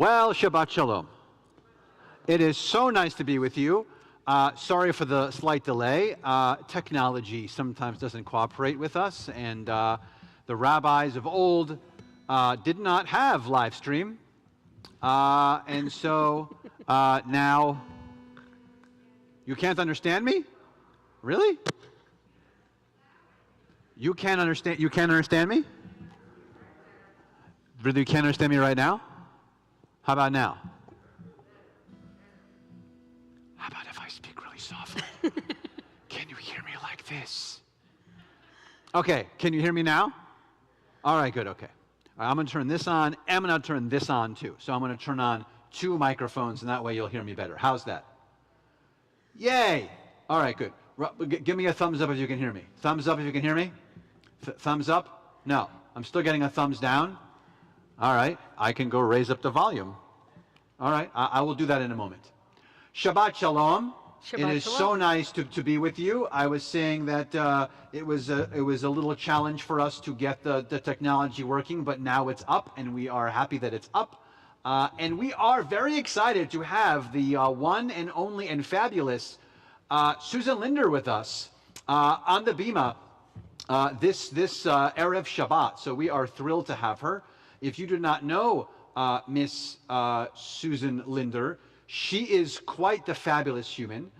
Well, Shabbat Shalom. It is so nice to be with you. Sorry for the slight delay. Technology sometimes doesn't cooperate with us, and the rabbis of old did not have live stream. And so now you can't understand me? Really? You can't understand me? Really, you can't understand me right now? How about now? How about if I speak really softly? Can you hear me like this? Okay, can you hear me now? All right, good, okay. All right, I'm going to turn this on, and I'm going to turn this on too. So I'm going to turn on 2 microphones, and that way you'll hear me better. How's that? Yay! All right, good. Give me a thumbs up if you can hear me. Thumbs up if you can hear me? Thumbs up? No. I'm still getting a thumbs down. All right, I can go raise up the volume. All right, I will do that in a moment. Shabbat Shalom. It is so nice to be with you. I was saying that it was a little challenge for us to get the technology working, but now it's up, and we are happy that it's up. And we are very excited to have the one and only and fabulous Susan Linder with us on the Bima this Erev Shabbat. So we are thrilled to have her. If you do not know Miss Susan Linder, she is quite the fabulous human.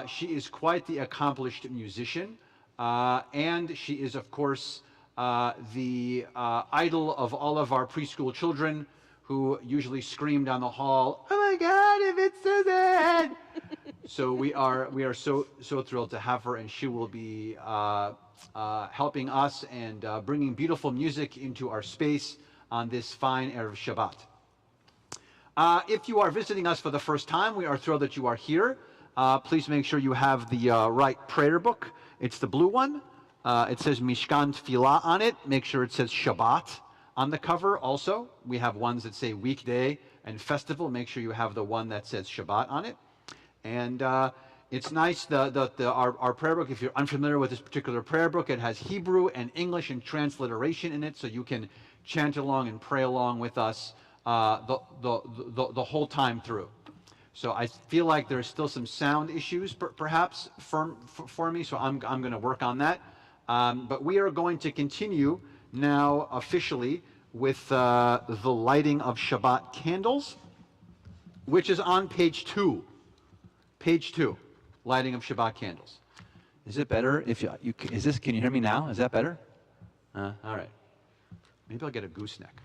She is quite the accomplished musician. And she is, of course, the idol of all of our preschool children who usually scream down the hall, "Oh my God, if it's Susan!" So we are so thrilled to have her, and she will be helping us and bringing beautiful music into our space on this fine Erev Shabbat. If you are visiting us for the first time, we are thrilled that you are here. Please make sure you have the right prayer book. It's the blue one. It says Mishkan Tefillah on it. Make sure it says Shabbat on the cover also. We have ones that say weekday and festival. Make sure you have the one that says Shabbat on it. And it's nice, our prayer book, if you're unfamiliar with this particular prayer book, it has Hebrew and English and transliteration in it, so you can chant along and pray along with us the whole time through. So I feel like there's still some sound issues perhaps for me, so I'm going to work on that. But we are going to continue now officially with the lighting of Shabbat candles, which is on page 2. Page 2, lighting of Shabbat candles. Is it better if can you hear me now? Is that better? All right. Maybe I'll get a gooseneck.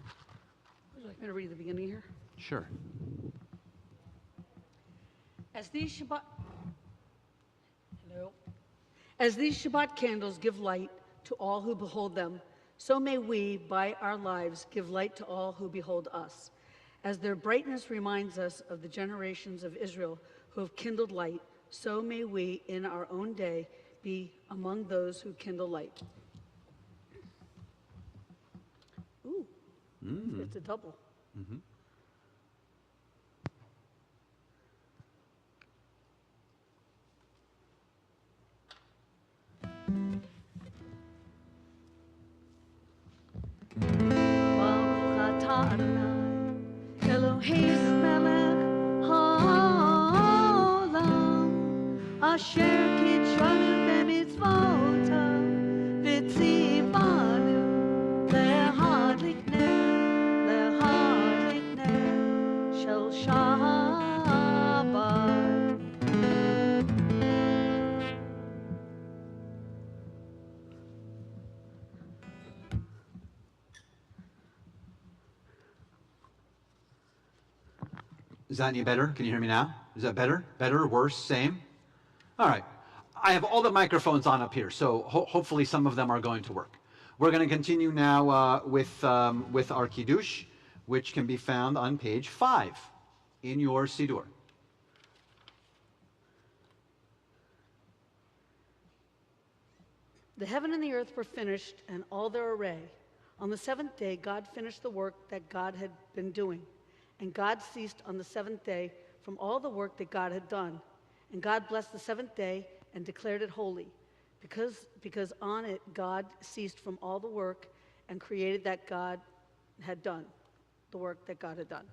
Would you like me to read the beginning here? Sure. As these Shabbat candles give light to all who behold them, so may we, by our lives, give light to all who behold us. As their brightness reminds us of the generations of Israel who have kindled light, so may we, in our own day, be among those who kindle light. Ooh, it's a double. Mm-hmm. Baruch atah Adonai, Eloheinu melech haolam, asher kitshanu b'mitzvotav, v'tzivanu lehadlik ner shel Shabbat. Is that any better? Can you hear me now? Is that better? Better? Worse? Same? All right. I have all the microphones on up here, so hopefully some of them are going to work. We're going to continue now with our Kiddush, which can be found on page 5 in your Siddur. The heaven and the earth were finished, and all their array. On the seventh day, God finished the work that God had been doing. And God ceased on the seventh day from all the work that God had done. And God blessed the seventh day and declared it holy, because on it God ceased from all the work and created that God had done, the work that God had done.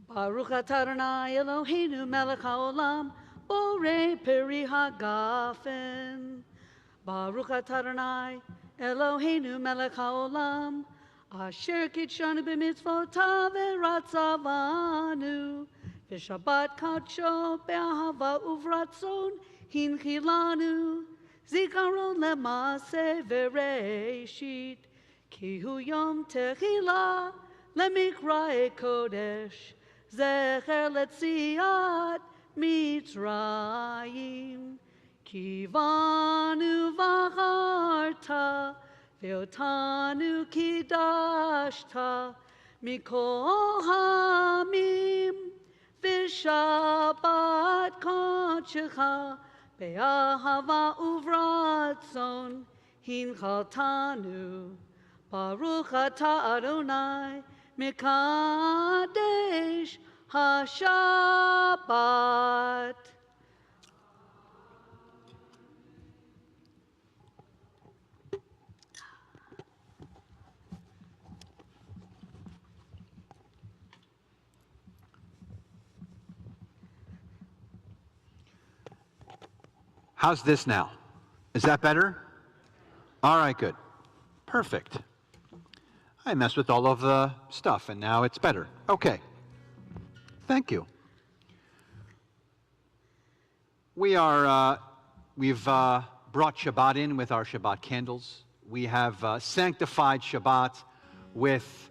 Baruch atah Adonai Eloheinu melech haolam, borei peri hagafen. Baruch atah Adonai Eloheinu melech haolam, asher kitshanu b'mitzvotav v'ratzavanu, v'shabbat kadsho be'ahava uvratzon hinchilanu, zikaron lemase v'reishit, ki hu yom techila lemikra kodesh, zecher letziat Mitzrayim. Kivanu v'acharta, ve'otanu kidashta, mikol hamim, v'shabbat kodshecha, be'ahava uvratzon, hinchaltanu. Baruch atah Adonai, mekadesh HaShabbat. How's this now? Is that better? All right, good. Perfect. I messed with all of the stuff, and now it's better. Okay. Thank you. We've brought Shabbat in with our Shabbat candles. We have sanctified Shabbat with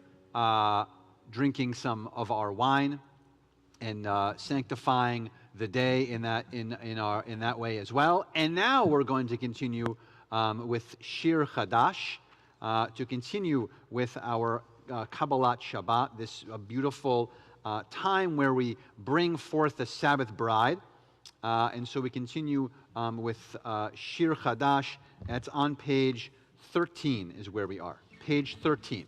drinking some of our wine and sanctifying the day in that way as well. And now we're going to continue with Shir Chadash, to continue with our Kabbalat Shabbat, this beautiful time where we bring forth the Sabbath bride. And so we continue with Shir Chadash. That's on page 13 is where we are. Page 13.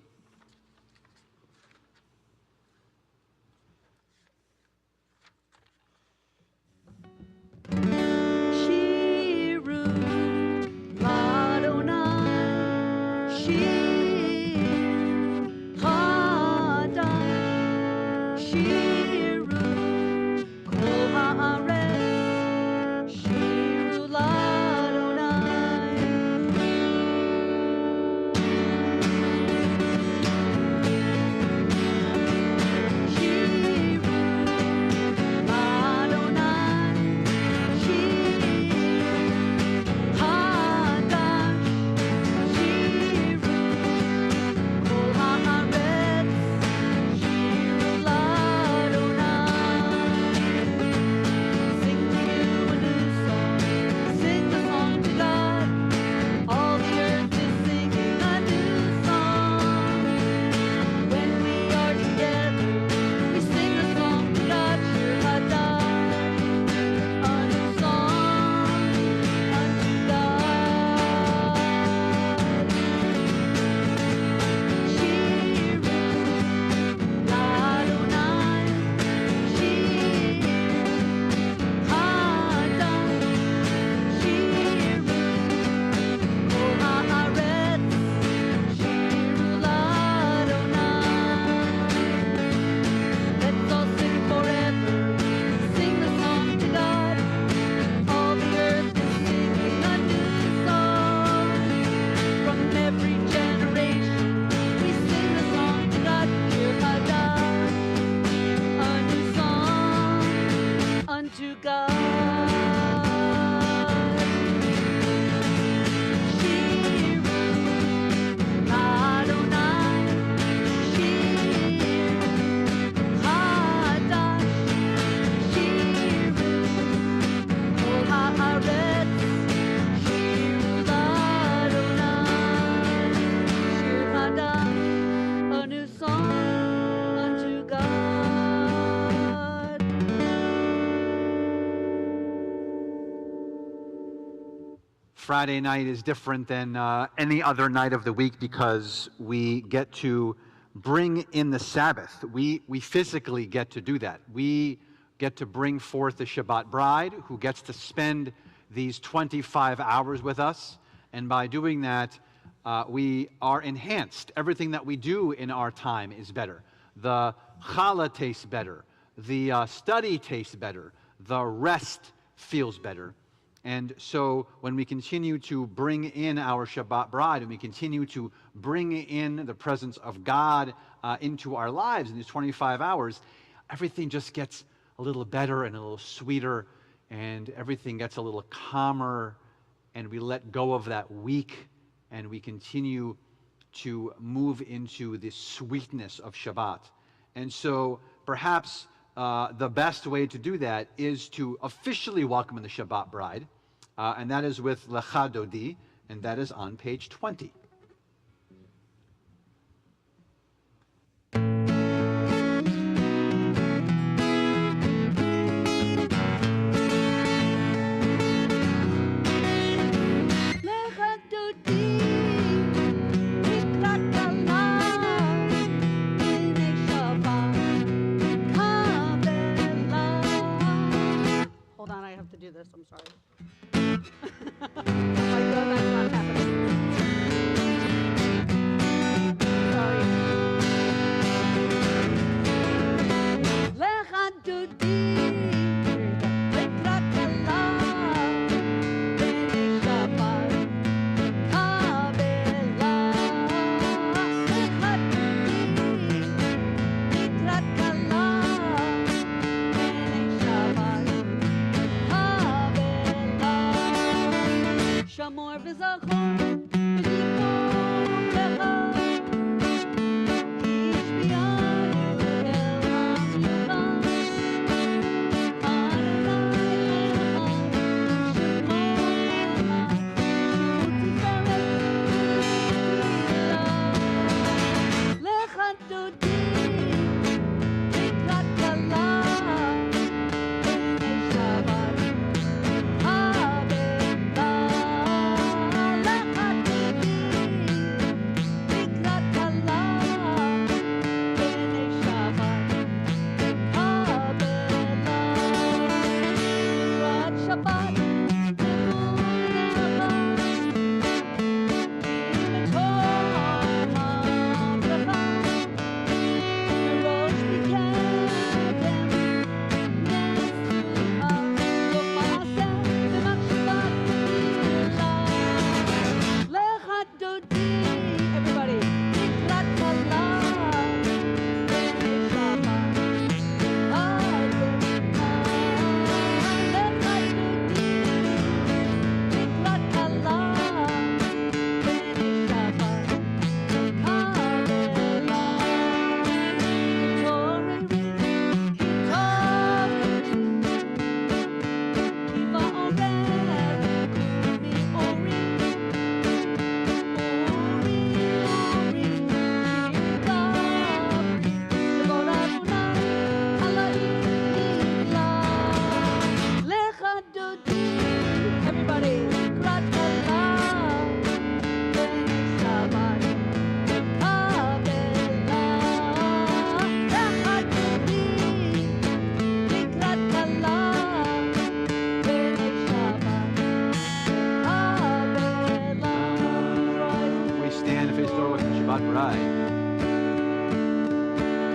Friday night is different than any other night of the week because we get to bring in the Sabbath. We physically get to do that. We get to bring forth the Shabbat bride who gets to spend these 25 hours with us. And by doing that, we are enhanced. Everything that we do in our time is better. The challah tastes better. The study tastes better. The rest feels better. And so when we continue to bring in our Shabbat bride, and we continue to bring in the presence of God into our lives in these 25 hours, everything just gets a little better and a little sweeter, and everything gets a little calmer, and we let go of that week, and we continue to move into the sweetness of Shabbat. And so perhaps the best way to do that is to officially welcome in the Shabbat bride, and that is with Lecha Dodi, and that is on page 20. Hold on, I have to do this. I'm sorry. Oh my God, that's not happening. Sorry. Lecha Dodi, לקראת כלה, בני שבת, קבלה. lecha Dodi, לקראת כלה, בני שבת, קבלה. שמור וזכור, וזכור לך, איש ביד אל המלוכה.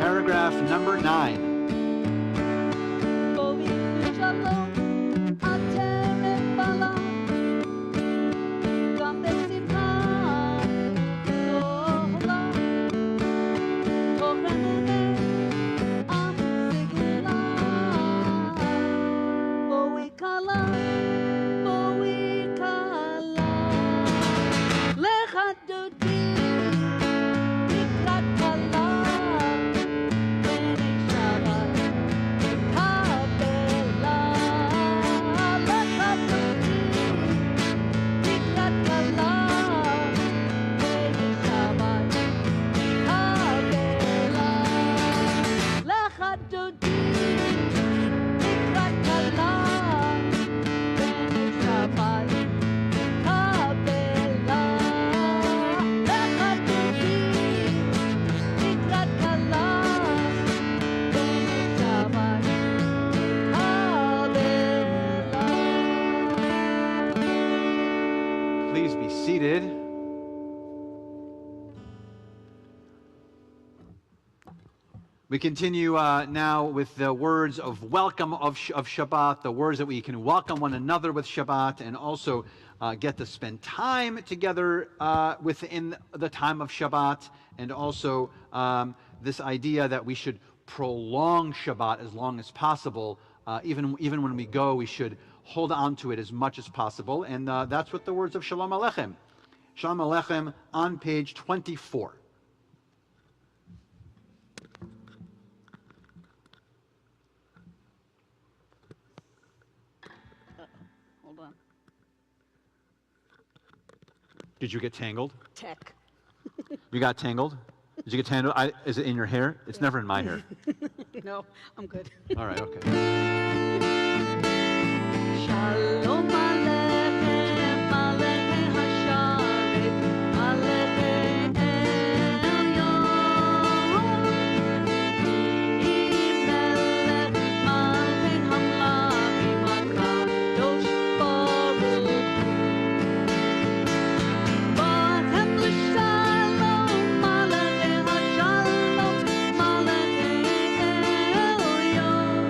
Paragraph number 9. Please be seated. We continue now with the words of welcome of Shabbat, the words that we can welcome one another with Shabbat, and also get to spend time together within the time of Shabbat, and also this idea that we should prolong Shabbat as long as possible. Even when we go, we should hold on to it as much as possible, and that's what the words of Shalom Aleichem. Shalom Aleichem on page 24. Hold on. Did you get tangled? Tech. You got tangled? Did you get tangled? Is it in your hair? It's never in my hair. No, I'm good. All right, okay. Shalom Aleichem, Aleichem Hasharet, Aleichem Elyon. Melech Malchei Hamlachim HaKadosh Baruch Hu. Ba'atem l'shalom, Aleichem Hashalom, Aleichem Elyon.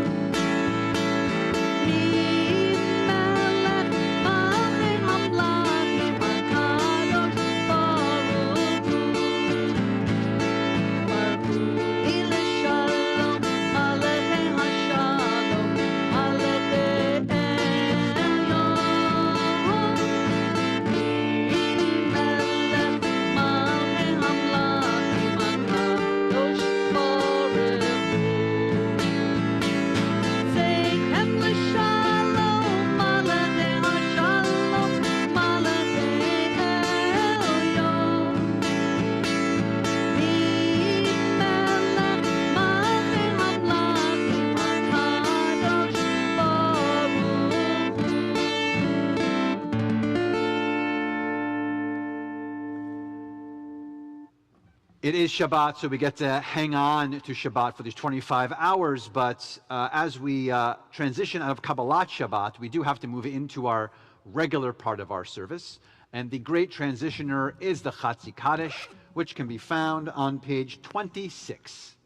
It is Shabbat, so we get to hang on to Shabbat for these 25 hours, but as we transition out of Kabbalat Shabbat, we do have to move into our regular part of our service, and the great transitioner is the Chatzi Kaddish, which can be found on page 26.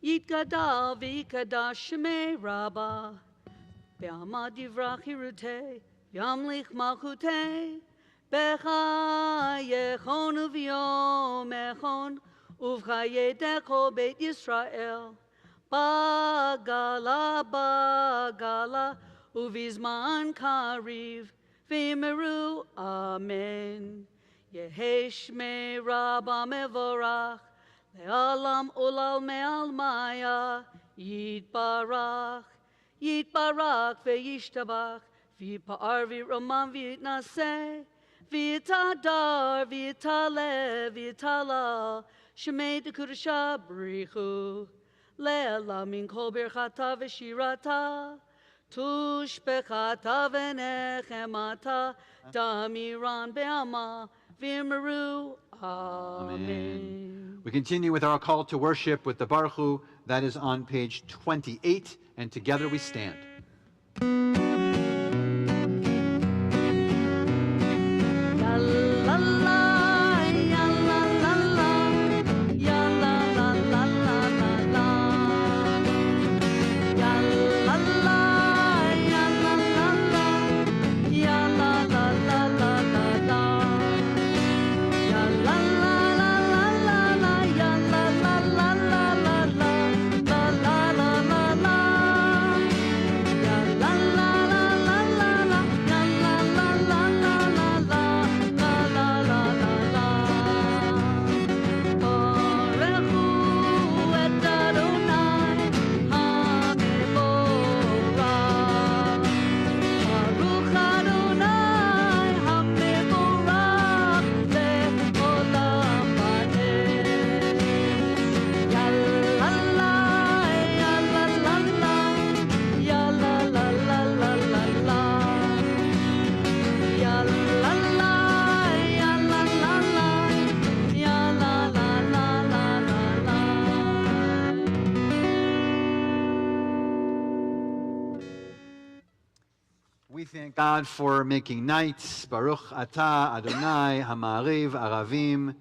Yitgadal v'yikadash shemei Rabbah, v'amad yivrach hirutei, v'yamlich malchutei, b'chayechon uv'yom echon, uv'chayedecho beit Yisrael, bagala, uv'izman kariv, v'yimeru amen. Yehei shmei Rabbah mevorach, Le'alam olal me'al maya, yitbarach ve'yishtabach, v'yipa'ar v'yiraman v'yitnaseh, v'yitadar v'yitala, shemei dekudasha b'richu, le'alam min kol birchata v'shirata, tushbechata v'nechemata, damiran be'ama, v'yimeru amen. We continue with our call to worship with the Baruch Hu. That is on page 28, and together we stand. Thank God for making nights. Baruch Atah Adonai Hamariv Aravim.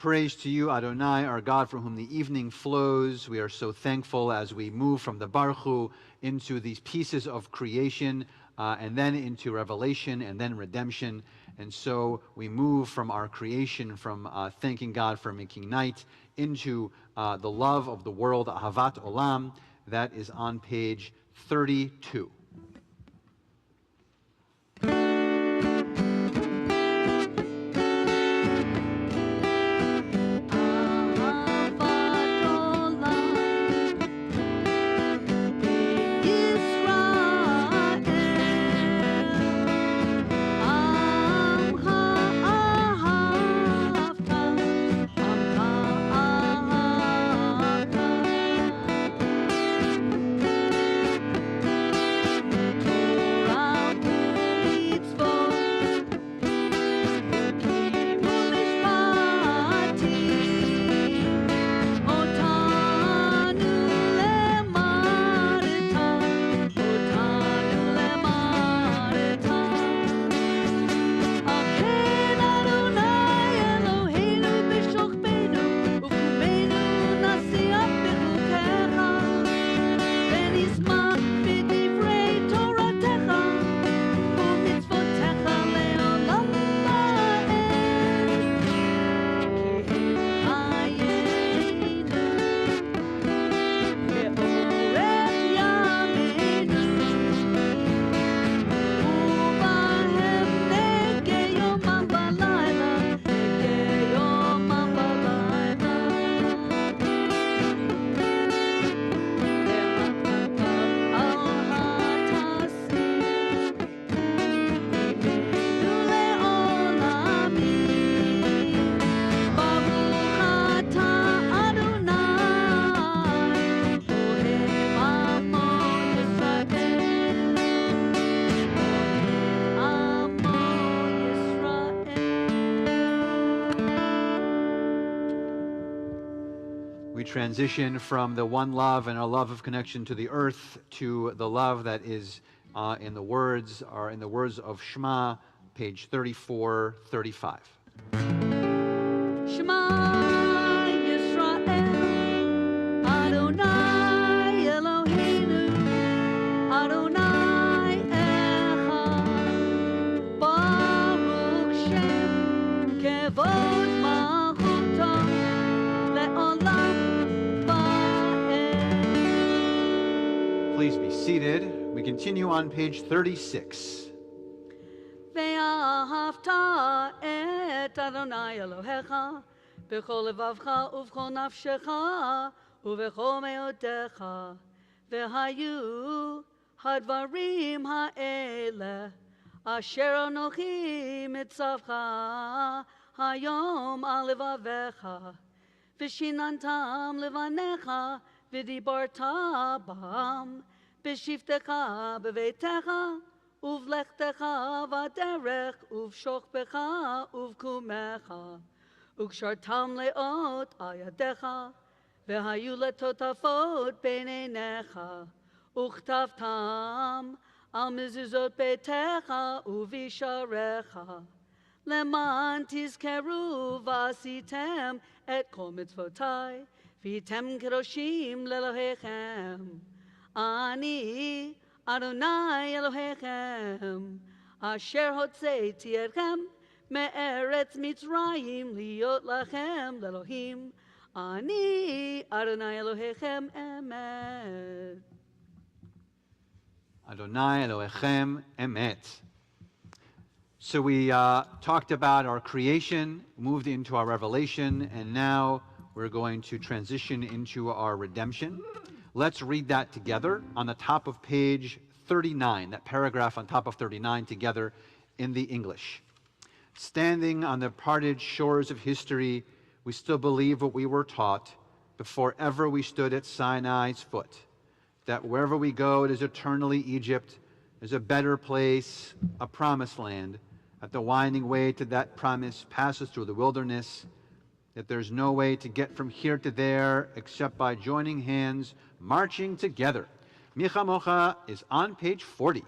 Praise to you, Adonai, our God, from whom the evening flows. We are so thankful as we move from the Baruch Hu into these pieces of creation, and then into revelation, and then redemption. And so we move from our creation, from thanking God for making night, into the love of the world, Ahavat Olam. That is on page 32. Transition from the one love and our love of connection to the earth to the love that is in the words of Shema, page 34, 35. Shema Yisrael, Adonai Eloheinu, Adonai Echad, Baruch Shem, Kevod Malchuto, Le'olam. Please be seated. We continue on page 36. ואהבת את אדוני אלוהיך בכל לבבך ובכל נפשך ובכל מאודך. והיו הדברים האלה אשר אנוכי מצווך היום על לבביך, ושיננתם לבניך ודיברת בם בשבתך בביתך ובלכתך בדרך ובשוכבך ובקומך, וקשרתם לאות על ידיך, והיו לטוטפות בין עיניך, וכתבתם על מזוזות ביתך ובשעריך, למען תזכרו ועשיתם את כל מצוותי, והייתם קדושים לאלוהיכם. אני אדוני אלוהיכם, אשר הוצאתי אתכם מארץ מצרים להיות לכם לאלוהים. אני אדוני אלוהיכם אמת. Adonai Elohechem Emet. So we talked about our creation, moved into our revelation, and now we're going to transition into our redemption. Let's read that together on the top of page 39, that paragraph on top of 39 together in the English. Standing on the parted shores of history, we still believe what we were taught before ever we stood at Sinai's foot, that wherever we go, it is eternally Egypt, there's a better place, a promised land, that the winding way to that promise passes through the wilderness, that there's no way to get from here to there except by joining hands, marching together. Micha Mocha is on page 40.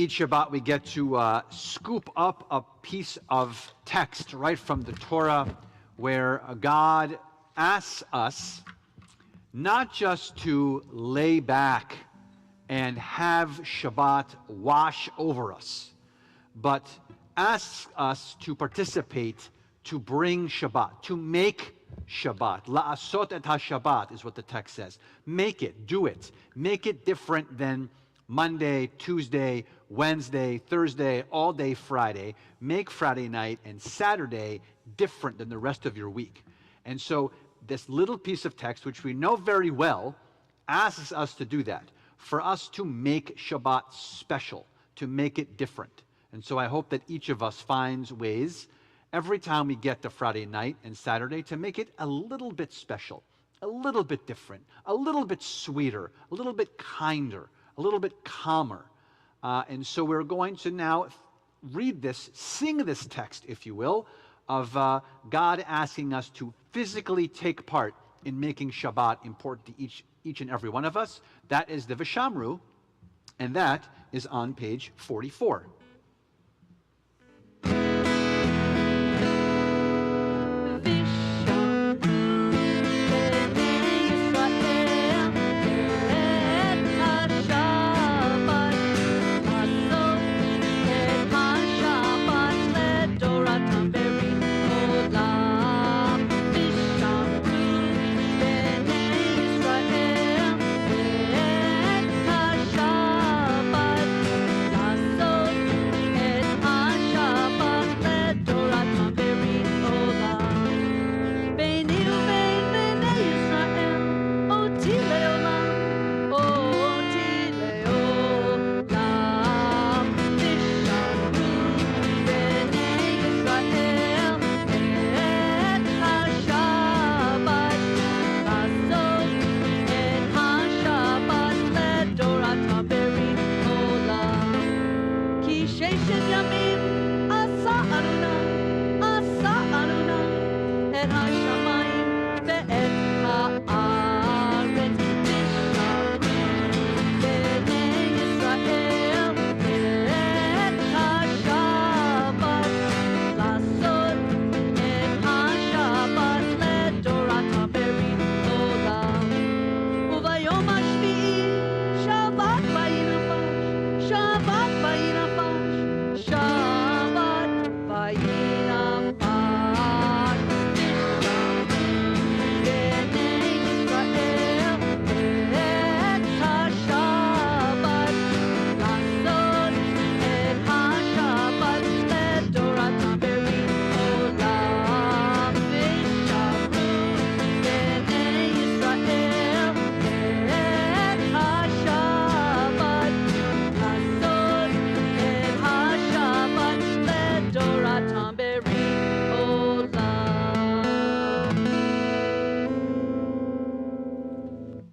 Each Shabbat we get to scoop up a piece of text right from the Torah where God asks us not just to lay back and have Shabbat wash over us, but asks us to participate, to bring Shabbat, to make Shabbat. La'asot et ha-Shabbat is what the text says. Make it, do it. Make it different than Monday, Tuesday, Wednesday, Thursday, all day Friday. Make Friday night and Saturday different than the rest of your week. And so this little piece of text, which we know very well, asks us to do that, for us to make Shabbat special, to make it different. And so I hope that each of us finds ways every time we get to Friday night and Saturday to make it a little bit special, a little bit different, a little bit sweeter, a little bit kinder, a little bit calmer. And so we're going to now read this, sing this text, if you will, of God asking us to physically take part in making Shabbat important to each and every one of us. That is the Vishamru, and that is on page 44.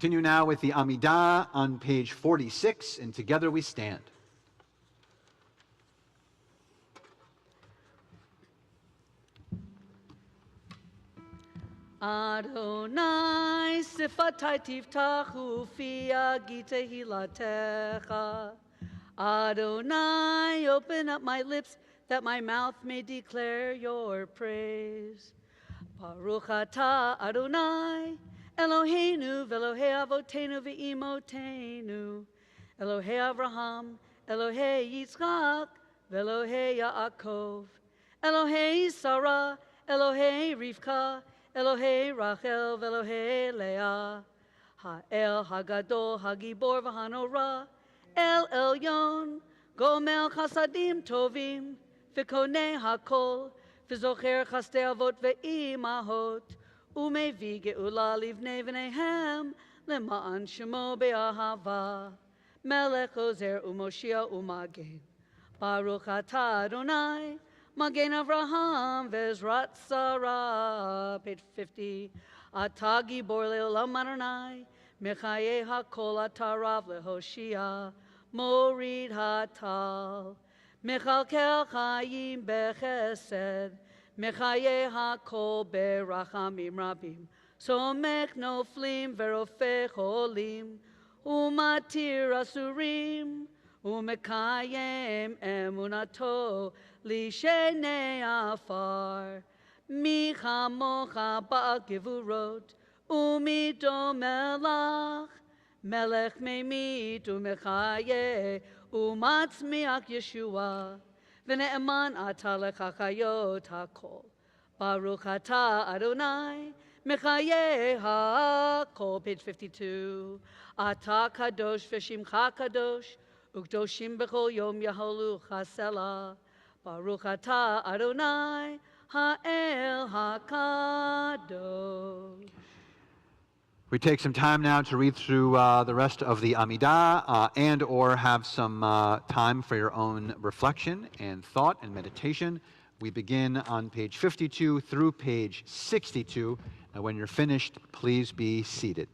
Continue now with the Amidah on page 46, and together we stand. Adonai sifatai tiftachu fi agite hilatecha. Adonai, open up my lips that my mouth may declare your praise. Baruch atah Adonai, Eloheinu ve'Elohei avotenu ve'imotenu, Elohei Avraham, Elohei Yitzchak, ve'Elohei Yaakov, Elohei Sarah, Elohei Rivka, Elohei Rachel ve'Elohei Leah, Ha'el Hagadol Hagibor v'Hanora, El Elyon, Gomel Chasadim Tovim, V'Konei Hakol, V'Zocher Chastei Avot ve'Imahot, Umevi Geula Livnei V'Nehem, Lema'an Shemo Be'ahava, Melech Ozer Umoshia Umagen, Baruch Atah Adonai, Magen Avraham Vezrat Sarah, page 50. Atah Gibor Le'olam Adonai, Mechaye HaKol Atarav Lehoshia, Morid Hatal, Mechalkel Chayim Bechesed, Mechaye HaKol Berachamim Rabim, Somech Noflim Verofech Holim, Umatir Asurim, ומקיים אמונתו לשני עפר. מי כמוך בעל גבורות ומי דומה לך? מלך ממית ומחיה ומצמיח ישועה, ונאמן אתה לחיות הכל. ברוך אתה אדוני מחיה הכל. Page 52. אתה קדוש ושמך קדוש, וקדושים בכל יום יהלוך סלה. ברוך אתה אדוני האל הקדוש. We take some time now to read through the rest of the Amidah and or have some time for your own reflection and thought and meditation. We begin on page 52 through page 62. And when you're finished, please be seated.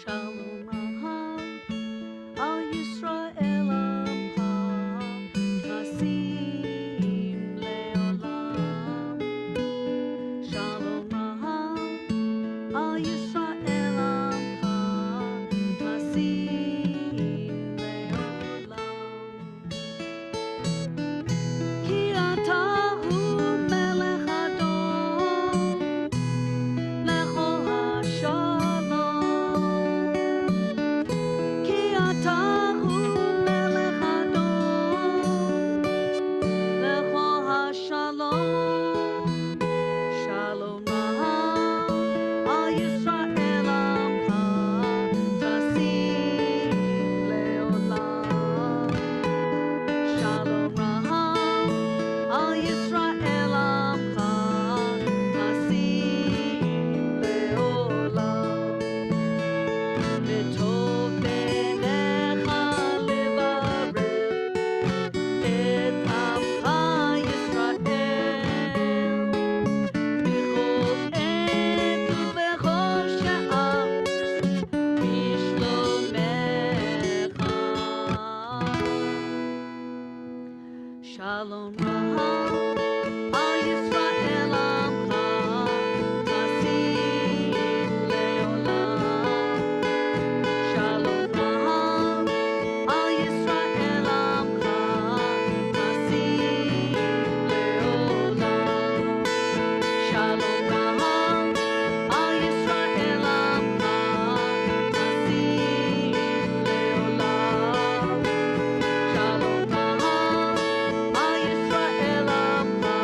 Shalom Raham al Yisrael Amcha Tasim Leolam. Shalom Raham al Yisrael Amcha Tasim Leolam. Ki ata hu melech adon lechol hashalom. Ki ata hu melech adon lechol hashalom. Shalom Raham al Yisrael Amcha Tasim Leolam. Shalom Raham al Yisrael Amcha Tasim Leolam. V'tov b'necha levarech et amcha Yisrael b'chol עת ובכל שעה בשלומך. Shalom Raham al Yisrael Amcha Tasim Leolam. Shalom Raham al Yisrael Amcha Tasim Leolam. Shalom Raham al Yisrael Amcha Tasim Leolam. Shalom Raham al Yisrael Amcha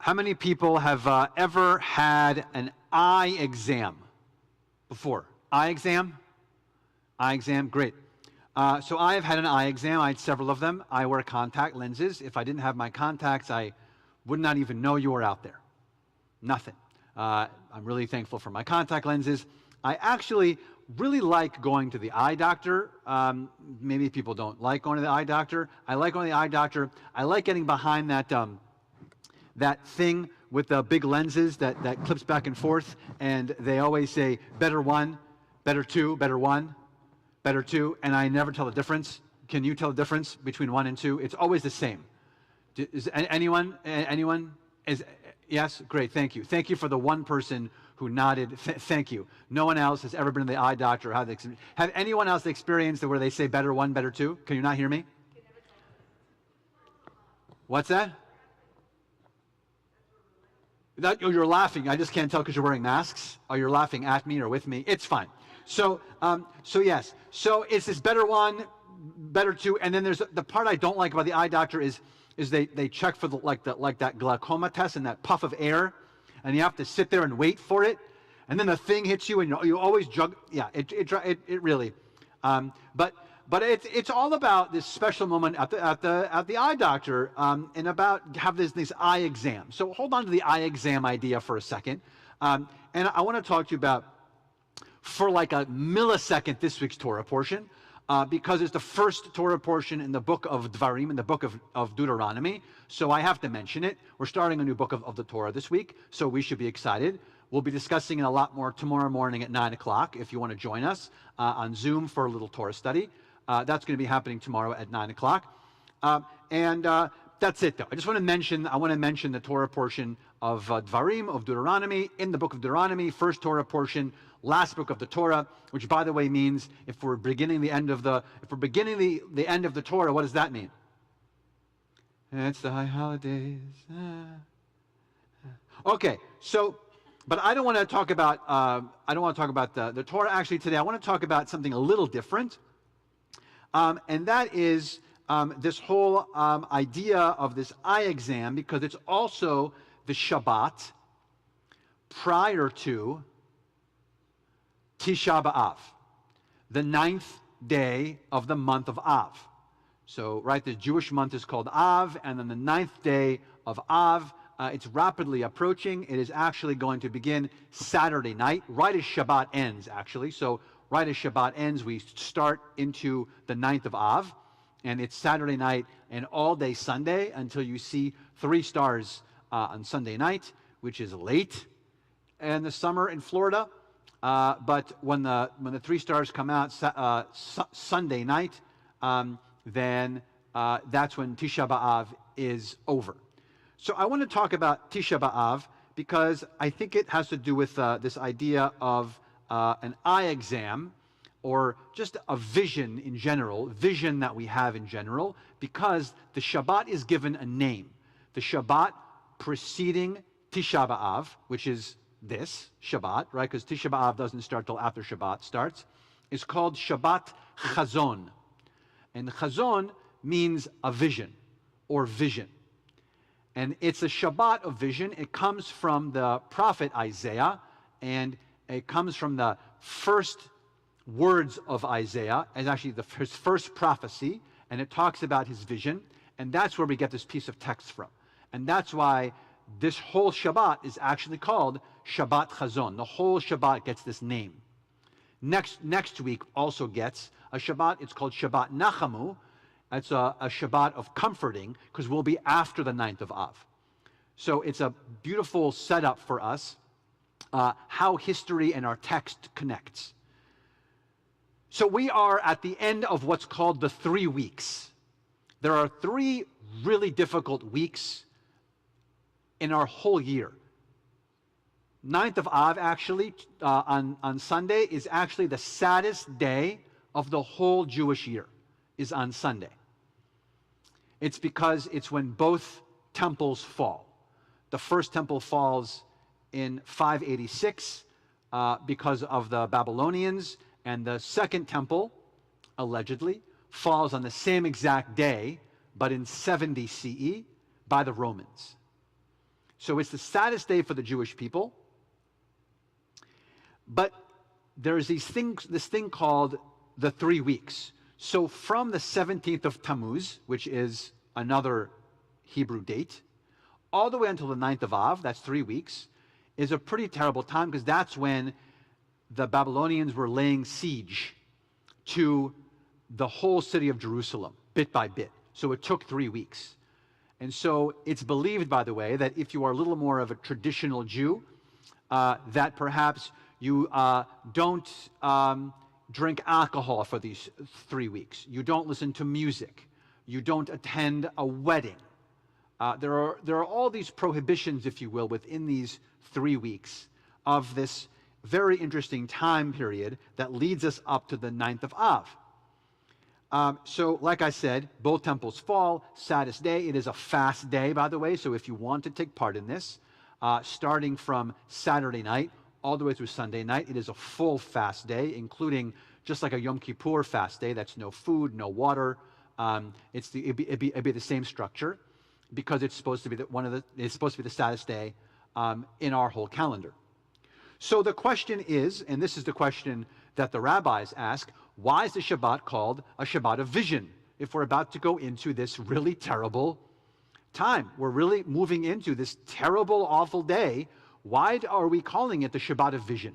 How many people have ever had an eye exam before? Eye exam? Eye exam, great. So I have had an eye exam. I had several of them. I wear contact lenses. If I didn't have my contacts, I would not even know you were out there. Nothing. I'm really thankful for my contact lenses. I actually really like going to the eye doctor. Maybe people don't like going to the eye doctor. I like going to the eye doctor. I like getting behind that thing with the big lenses that clips back and forth, and they always say, better one, better two, better one, better two, and I never tell the difference. Can you tell the difference between 1 and 2? It's always the same. Is anyone? Yes? Great, thank you. Thank you for the one person who nodded. Thank you. No one else has ever been to the eye doctor. Or have anyone else experienced where they say better one, better two? Can you not hear me? What's that? Oh, you're laughing. I just can't tell because you're wearing masks. Oh, you're laughing at me or with me. It's fine. So yes. So it's this better one, better two, and then there's the part I don't like about the eye doctor is they check for like that glaucoma test and that puff of air, and you have to sit there and wait for it, and then the thing hits you and you always jug. Yeah, it really. But it's all about this special moment at the eye doctor, and about have this eye exam. So hold on to the eye exam idea for a second, and I want to talk to you about for like a millisecond this week's Torah portion, because it's the first Torah portion in the book of Dvarim, in the book of Deuteronomy. So I have to mention it. We're starting a new book of the Torah this week, so we should be excited. We'll be discussing it a lot more tomorrow morning at 9 o'clock if you want to join us on Zoom for a little Torah study. That's going to be happening tomorrow at 9 o'clock. And that's it, though. I want to mention the Torah portion of Dvarim, of Deuteronomy, in the book of Deuteronomy, first Torah portion, last book of the Torah, which, by the way, means if we're beginning the end of the end of the Torah, what does that mean? It's the high holidays. Okay, so, but I don't want to talk about the Torah actually today. I want to talk about something a little different. And that is this whole idea of this eye exam, because it's also the Shabbat prior to Tisha B'Av, the 9th day of the month of Av. So, right, the Jewish month is called Av, and then the 9th day of Av, it's rapidly approaching. It is actually going to begin Saturday night, right as Shabbat ends, actually. So, right as Shabbat ends, we start into the 9th of Av, and it's Saturday night and all day Sunday until you see 3 stars on Sunday night, which is late in the summer in Florida. But when the 3 stars come out Sunday night, then that's when Tisha B'Av is over. So I want to talk about Tisha B'Av because I think it has to do with this idea of an eye exam, or just a vision in general, vision that we have in general, because the Shabbat is given a name. The Shabbat preceding Tisha B'Av, which is this Shabbat, right? Because Tisha B'Av doesn't start till after Shabbat starts, is called Shabbat Chazon. And Chazon means a vision or vision. And it's a Shabbat of vision. It comes from the prophet Isaiah, and it comes from the first words of Isaiah, and actually his first prophecy, and it talks about his vision, and that's where we get this piece of text from. And that's why this whole Shabbat is actually called Shabbat Chazon. The whole Shabbat gets this name. Next week also gets a Shabbat. It's called Shabbat Nachamu. It's a Shabbat of comforting, because we'll be after the 9th of Av. So it's a beautiful setup for us, how history and our text connects. So we are at the end of what's called the 3 weeks. There are 3 really difficult weeks in our whole year. 9th of Av, actually, on Sunday, is actually the saddest day of the whole Jewish year, is on Sunday. It's because it's when both temples fall. The first temple falls in 586 because of the Babylonians, and the second temple, allegedly, falls on the same exact day, but in 70 CE, by the Romans. So it's the saddest day for the Jewish people. But there's this thing called the 3 weeks. So from the 17th of Tammuz, which is another Hebrew date, all the way until the 9th of Av, that's 3 weeks, is a pretty terrible time, because that's when the Babylonians were laying siege to the whole city of Jerusalem, bit by bit. So it took 3 weeks. And so it's believed, by the way, that if you are a little more of a traditional Jew, that perhaps you don't drink alcohol for these 3 weeks. You don't listen to music. You don't attend a wedding. There are all these prohibitions, if you will, within these 3 weeks of this very interesting time period that leads us up to the 9th of Av. So, like I said, both temples fall, saddest day. It is a fast day, by the way, so if you want to take part in this, starting from Saturday night all the way through Sunday night, it is a full fast day, including just like a Yom Kippur fast day. That's no food, no water. It'd be the same structure, because it's supposed to be the saddest day in our whole calendar. So the question is, and this is the question that the rabbis ask, why is the Shabbat called a Shabbat of vision if we're about to go into this really terrible time? We're really moving into this terrible, awful day. Why are we calling it the Shabbat of vision?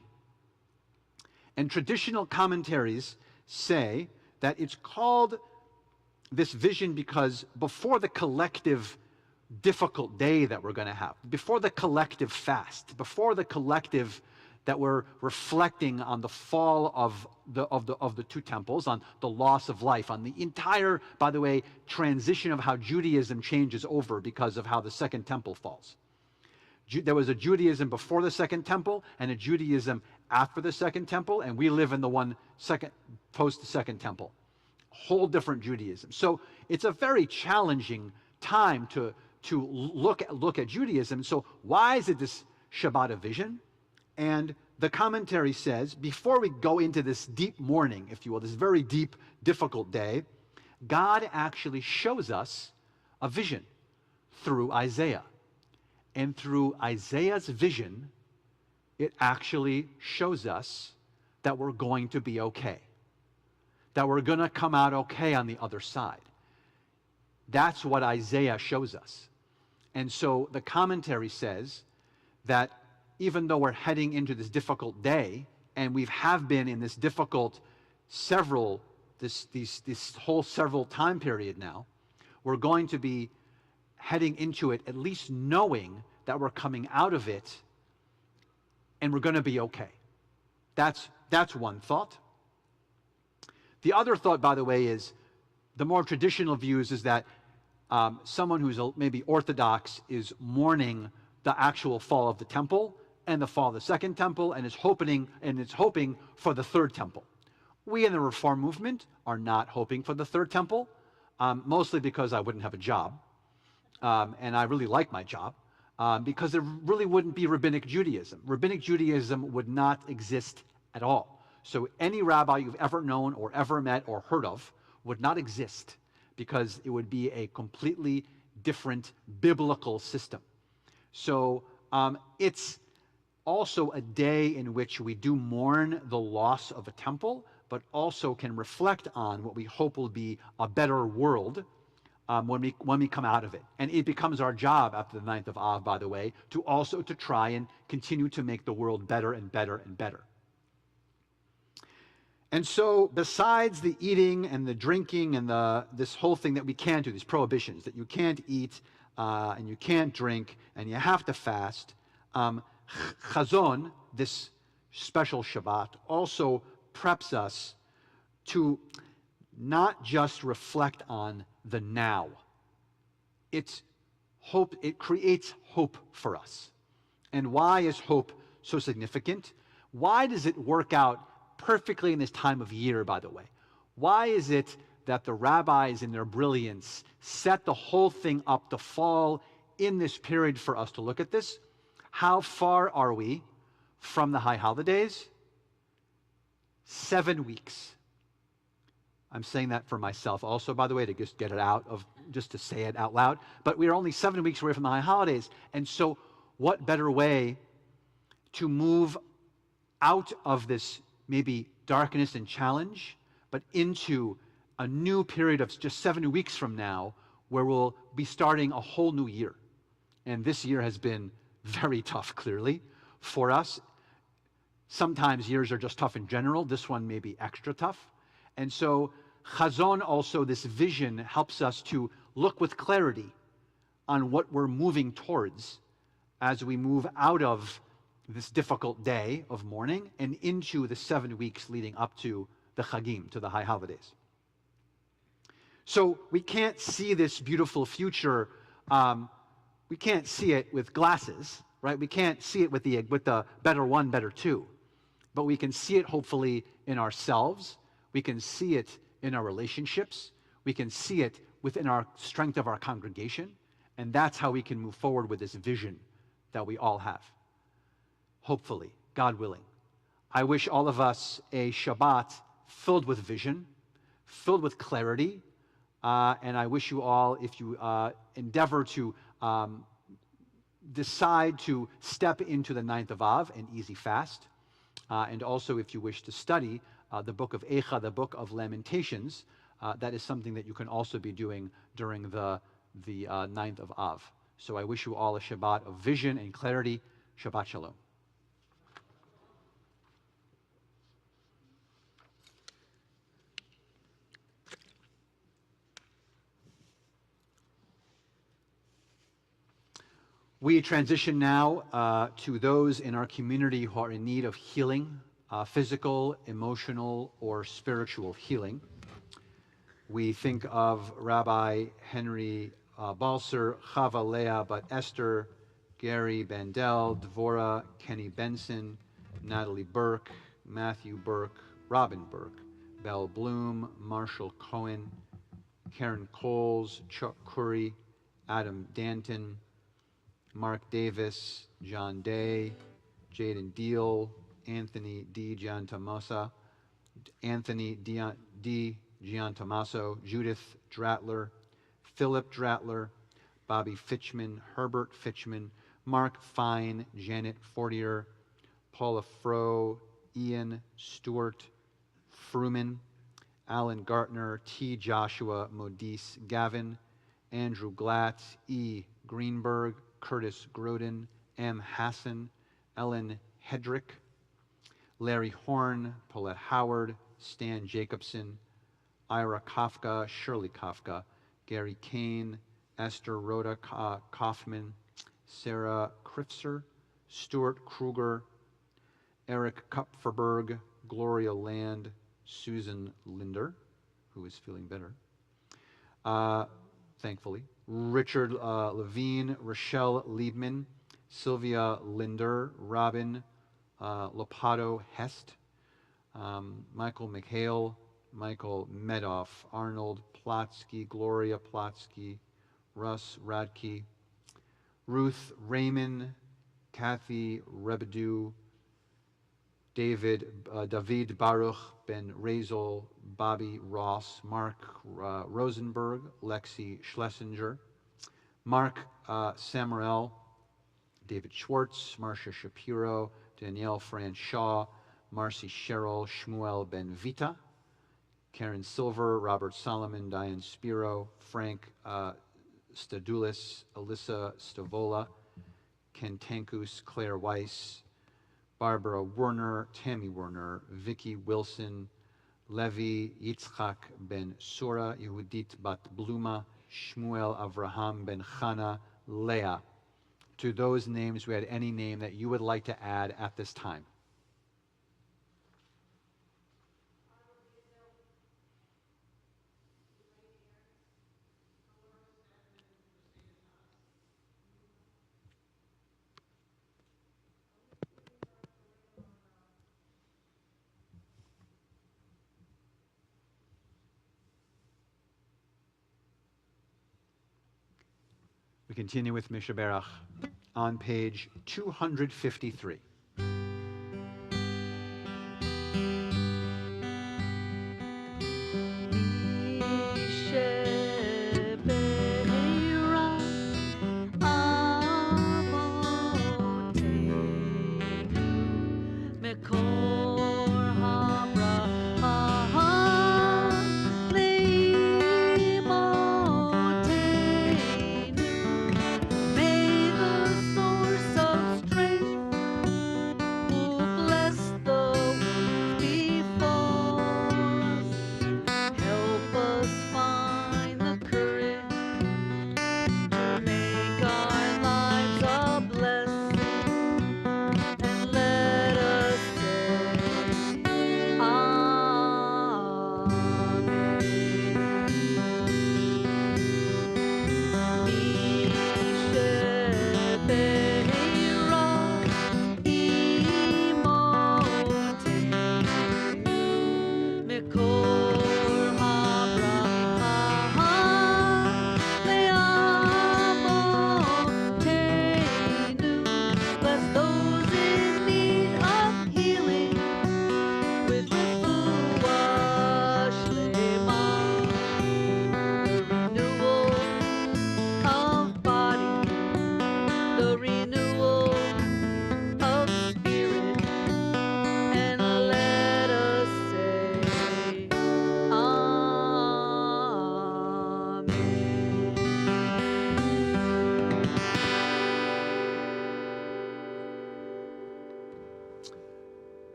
And traditional commentaries say that it's called this vision because before the collective difficult day that we're going to have, before the collective fast, before the collective that we're reflecting on the fall of the two temples, on the loss of life, on the entire, by the way, transition of how Judaism changes over because of how the second temple falls. There was a Judaism before the second temple and a Judaism after the second temple, and we live in the one second post the second temple. Whole different Judaism. So it's a very challenging time to look at Judaism. So why is it this Shabbat of vision? And the commentary says, before we go into this deep mourning, if you will, this very deep, difficult day, God actually shows us a vision through Isaiah. And through Isaiah's vision, it actually shows us that we're going to be okay, that we're going to come out okay on the other side. That's what Isaiah shows us. And so the commentary says that even though we're heading into this difficult day, and we have been in this difficult this whole several time period now, we're going to be heading into it at least knowing that we're coming out of it and we're going to be okay. That's one thought. The other thought, by the way, is the more traditional views is that someone who's maybe Orthodox is mourning the actual fall of the temple and the fall of the second temple, and is hoping for the third temple. We in the Reform movement are not hoping for the third temple, mostly because I wouldn't have a job, and I really like my job, because there really wouldn't be Rabbinic Judaism. Rabbinic Judaism would not exist at all. So any rabbi you've ever known or ever met or heard of would not exist, because it would be a completely different biblical system. So it's also a day in which we do mourn the loss of a temple, but also can reflect on what we hope will be a better world when we come out of it. And it becomes our job after the 9th of Av, by the way, to try and continue to make the world better and better and better. And so besides the eating and the drinking and this whole thing that we can't do, these prohibitions, that you can't eat and you can't drink and you have to fast, Chazon, this special Shabbat, also preps us to not just reflect on the now. It creates hope for us. And why is hope so significant? Why does it work out perfectly in this time of year, by the way? Why is it that the rabbis in their brilliance set the whole thing up to fall in this period for us to look at this? How far are we from the high holidays? 7 weeks. I'm saying that for myself also, by the way, to just get it out of, just to say it out loud. But we are only 7 weeks away from the high holidays. And so what better way to move out of this maybe darkness and challenge, but into a new period of just 7 weeks from now where we'll be starting a whole new year. And this year has been very tough, clearly, for us. Sometimes years are just tough in general. This one may be extra tough. And so Chazon, also this vision, helps us to look with clarity on what we're moving towards as we move out of this difficult day of mourning and into the 7 weeks leading up to the Chagim, to the high holidays. So we can't see this beautiful future. We can't see it with glasses, right? We can't see it with the better one, better two. But we can see it hopefully in ourselves. We can see it in our relationships. We can see it within our strength of our congregation. And that's how we can move forward with this vision that we all have. Hopefully, God willing. I wish all of us a Shabbat filled with vision, filled with clarity, and I wish you all, if you endeavor to decide to step into the 9th of Av, an easy fast, and also if you wish to study the book of Eicha, the book of Lamentations, that is something that you can also be doing during the 9th of Av. So I wish you all a Shabbat of vision and clarity. Shabbat Shalom. We transition now to those in our community who are in need of healing, physical, emotional, or spiritual healing. We think of Rabbi Henry Balser, Chava Leah Bat Esther, Gary Bandel, Dvorah, Kenny Benson, Natalie Burke, Matthew Burke, Robin Burke, Belle Bloom, Marshall Cohen, Karen Coles, Chuck Curry, Adam Danton, Mark Davis, John Day, Jaden Deal, Anthony D. Giantomaso, Anthony D. Giantomaso, Judith Dratler, Philip Dratler, Bobby Fitchman, Herbert Fitchman, Mark Fine, Janet Fortier, Paula Froh, Ian Stewart, Fruman, Alan Gartner, T. Joshua Modise Gavin, Andrew Glatt, E. Greenberg, Curtis Groden, M. Hassan, Ellen Hedrick, Larry Horn, Paulette Howard, Stan Jacobson, Ira Kafka, Shirley Kafka, Gary Kane, Esther Rhoda Kaufman, Sarah Krifzer, Stuart Kruger, Eric Kupferberg, Gloria Land, Susan Linder, who is feeling better, thankfully, Richard Levine, Rochelle Liebman, Sylvia Linder, Robin Lopato Hest, Michael McHale, Michael Medoff, Arnold Plotsky, Gloria Plotsky, Russ Radke, Ruth Raymond, Kathy Rebedu, David Baruch Ben Razel, Bobby Ross, Mark Rosenberg, Lexi Schlesinger, Mark Samuel, David Schwartz, Marcia Shapiro, Danielle Fran Shaw, Marcy Sherrill, Shmuel Ben Vita, Karen Silver, Robert Solomon, Diane Spiro, Frank Stadulis, Alyssa Stavola, Ken Tankus, Claire Weiss, Barbara Werner, Tammy Werner, Vicky Wilson, Levi Yitzchak Ben Sura, Yehudit Bat Bluma, Shmuel Avraham Ben Chana, Leah. To those names, we had any name that you would like to add at this time. We continue with Mishaberach on page 253.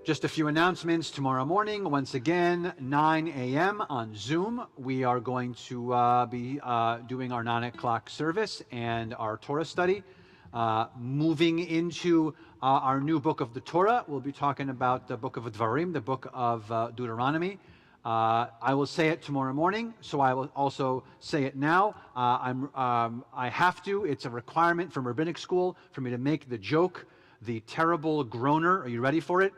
Just a few announcements. Tomorrow morning, once again, 9 a.m. on Zoom, we are going to be doing our 9 o'clock service and our Torah study. Moving into our new book of the Torah, we'll be talking about the book of Dvarim, the book of Deuteronomy. I will say it tomorrow morning, so I will also say it now. I have to. It's a requirement from rabbinic school for me to make the joke, the terrible groaner. Are you ready for it?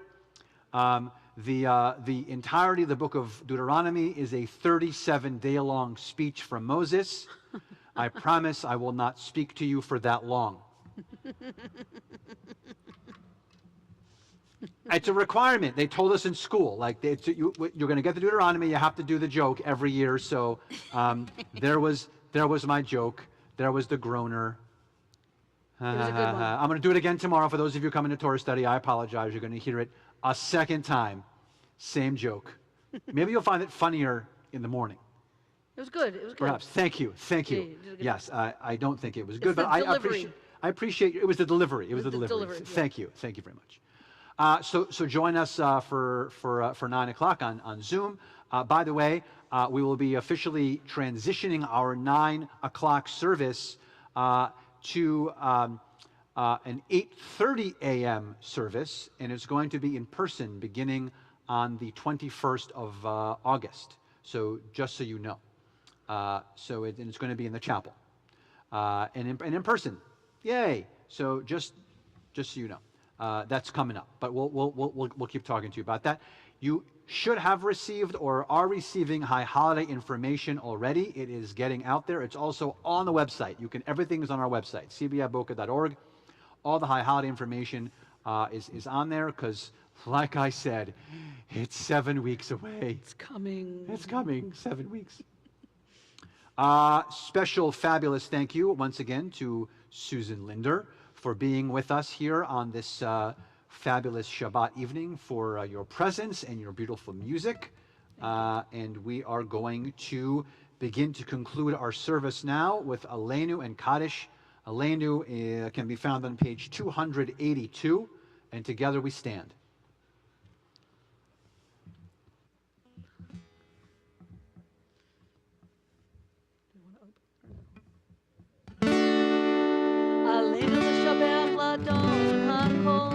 The entirety of the book of Deuteronomy is a 37-day-long speech from Moses. I promise I will not speak to you for that long. It's a requirement. They told us in school, like you're going to get the Deuteronomy, you have to do the joke every year. So there was my joke. There was the groaner. It was a good one. I'm going to do it again tomorrow. For those of you coming to Torah study, I apologize. You're going to hear it a second time. Same joke. Maybe you'll find it funnier in the morning. It was good. It was good. Perhaps. Thank you. Thank Yeah, you. you did a good Yes, I don't think it was good, the but I delivery. appreciate it was the delivery. It was the the delivery. delivery, yeah. Thank you. Thank you very much. So join us for 9 o'clock on Zoom. By the way, we will be officially transitioning our 9 o'clock service to an 8:30 a.m. service, and it's going to be in person beginning on the 21st of August. So just so you know. And it's going to be in the chapel and in person. Yay! So just so you know, that's coming up. But we'll keep talking to you about that. You should have received or are receiving high holiday information already. It is getting out there. It's also on the website. Everything is on our website, cbiboca.org. All the high holiday information is on there because, like I said, it's 7 weeks away. It's coming. It's coming. 7 weeks. Special fabulous thank you once again to Susan Linder for being with us here on this fabulous Shabbat evening, for your presence and your beautiful music. And we are going to begin to conclude our service now with Aleinu and Kaddish. Aleinu can be found on page 282, and together we stand. Aleinu l'shabech l'adon hakol,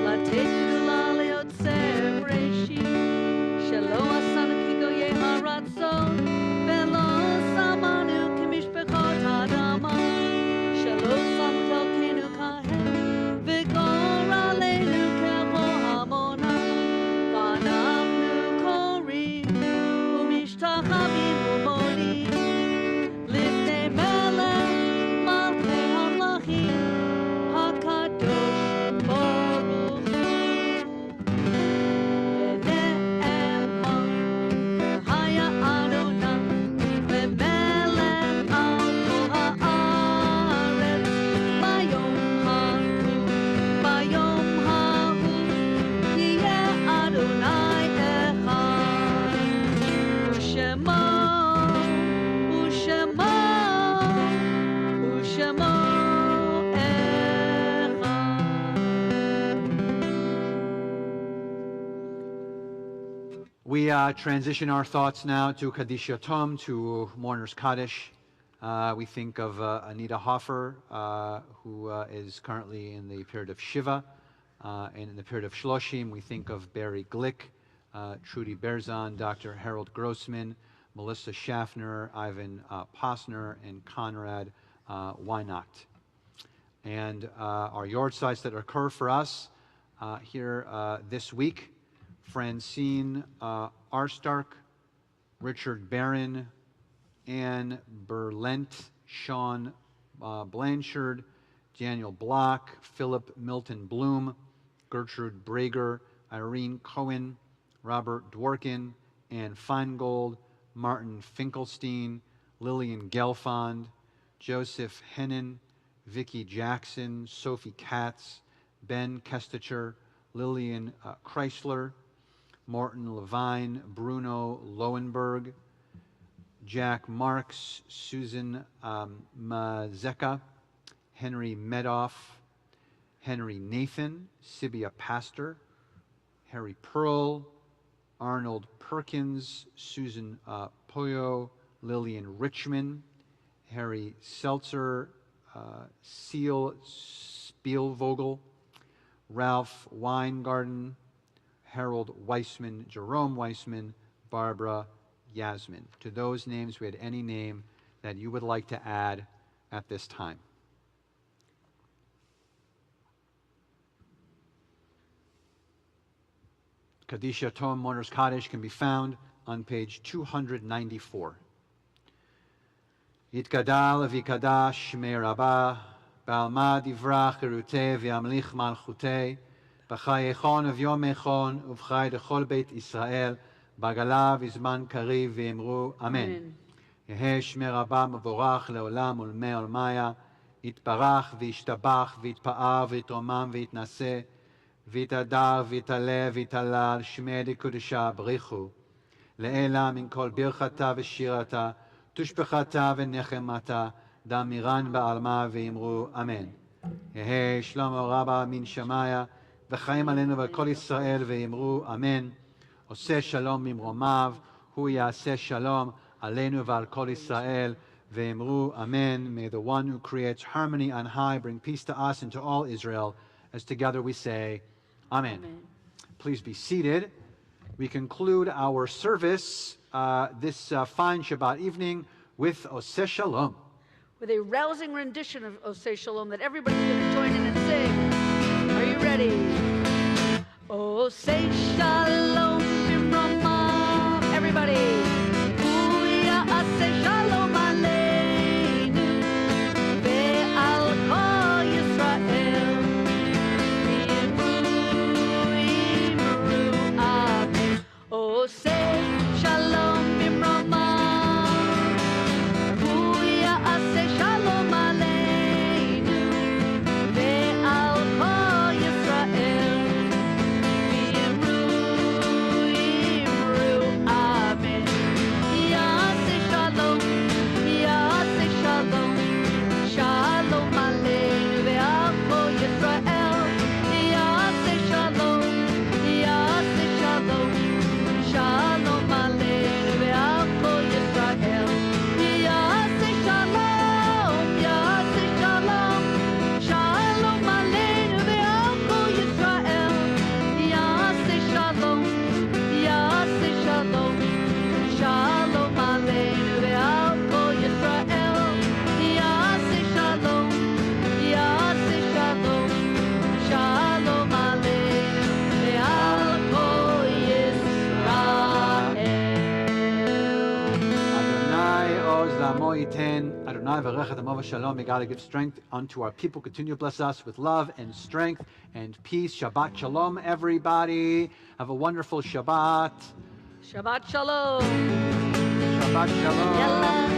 l'tetu l'yotzei b'reishit, shelo asanu ki goyei haratzon, velo samanu kimishpechot hadama, shelo samnu elkeinu kahen, v'gor aleinu keroh We transition our thoughts now to Kaddish Yatom, to Mourner's Kaddish. We think of Anita Hoffer, who is currently in the period of Shiva, and in the period of Shloshim. We think of Barry Glick, Trudy Berzon, Dr. Harold Grossman, Melissa Schaffner, Ivan Posner, and Conrad Weinacht. And our yard sites that occur for us here this week: Francine Arstark, Richard Barron, Anne Berlent, Sean Blanchard, Daniel Block, Philip Milton Bloom, Gertrude Brager, Irene Cohen, Robert Dworkin, Ann Feingold, Martin Finkelstein, Lillian Gelfond, Joseph Hennon, Vicki Jackson, Sophie Katz, Ben Kestacher, Lillian Chrysler, Morton Levine, Bruno Lowenberg, Jack Marks, Susan Mazeka, Henry Medoff, Henry Nathan, Sibia Pastor, Harry Pearl, Arnold Perkins, Susan Poyo, Lillian Richmond, Harry Seltzer, Seal Spielvogel, Ralph Weingarten, Harold Weissman, Jerome Weissman, Barbara Yasmin. To those names, we had any name that you would like to add at this time. Kaddish Yatom, Mourner's Kaddish, can be found on page 294. Yitgadal v'yikadash shmei Rabbah, ba'alma divrach eruteh v'yamlich malchuteh, b'chayechon v'yomechon uv'chay dechol beit Israel, b'gala v'zman kariv v'emru Amen. Yeheh shmei Rabbah mevorach leolam ulmei olmaya, yitbarach v'yishtabach v'yitpa'ar v'yitromam v'yitnaseh, ויתהדר ויתעלה ויתהלל שמי דקודשה בריחו לעילה מן כל ברכתה ושירתה תושבחתה ונחמתה דמירן בעלמה ואמרו אמן. יהי שלמה רבה מן שמיה וחיים עלינו ועל כל ישראל ואמרו אמן. עושה שלום ממרומיו הוא יעשה שלום עלינו ועל כל ישראל ואמרו amen. May the one who creates harmony on high bring peace to us and to all Israel, as together we say Amen. Amen. Please be seated. We conclude our service this fine Shabbat evening with Oseh Shalom. With a rousing rendition of Oseh Shalom that everybody's going to join in and sing. Are you ready? Oseh Shalom Bimrama. Everybody. Uya Oseh Shalom Aleinu ve'al kol Yisrael. Oseh Shalom Bimrama. Uya Oseh Shalom Aleinu ve'al kol Yisrael. V'yimru amen. Yaseh Shalom, Yaseh Shalom, Shalom Aleinu ve'al kol Yisrael. Yaseh Shalom, Yaseh Shalom. Shalom Aleinu ve'al kol Yisrael. Yaseh Shalom, Yaseh Shalom. Shalom Aleinu ve'al kol Yisrael. Yaseh Shalom, Yaseh Shalom. Shalom Aleinu ve'al kol Yisrael. Yaseh Shalom, Yaseh Shalom. Shalom Aleinu ve'al kol Adonai oz la'amo yiten. Adonai v'rechet amo v'shalom. May God give strength unto our people. Continue to bless us with love and strength and peace. Shabbat Shalom, everybody. Have a wonderful Shabbat. Shabbat Shalom. Shabbat Shalom. Yalla.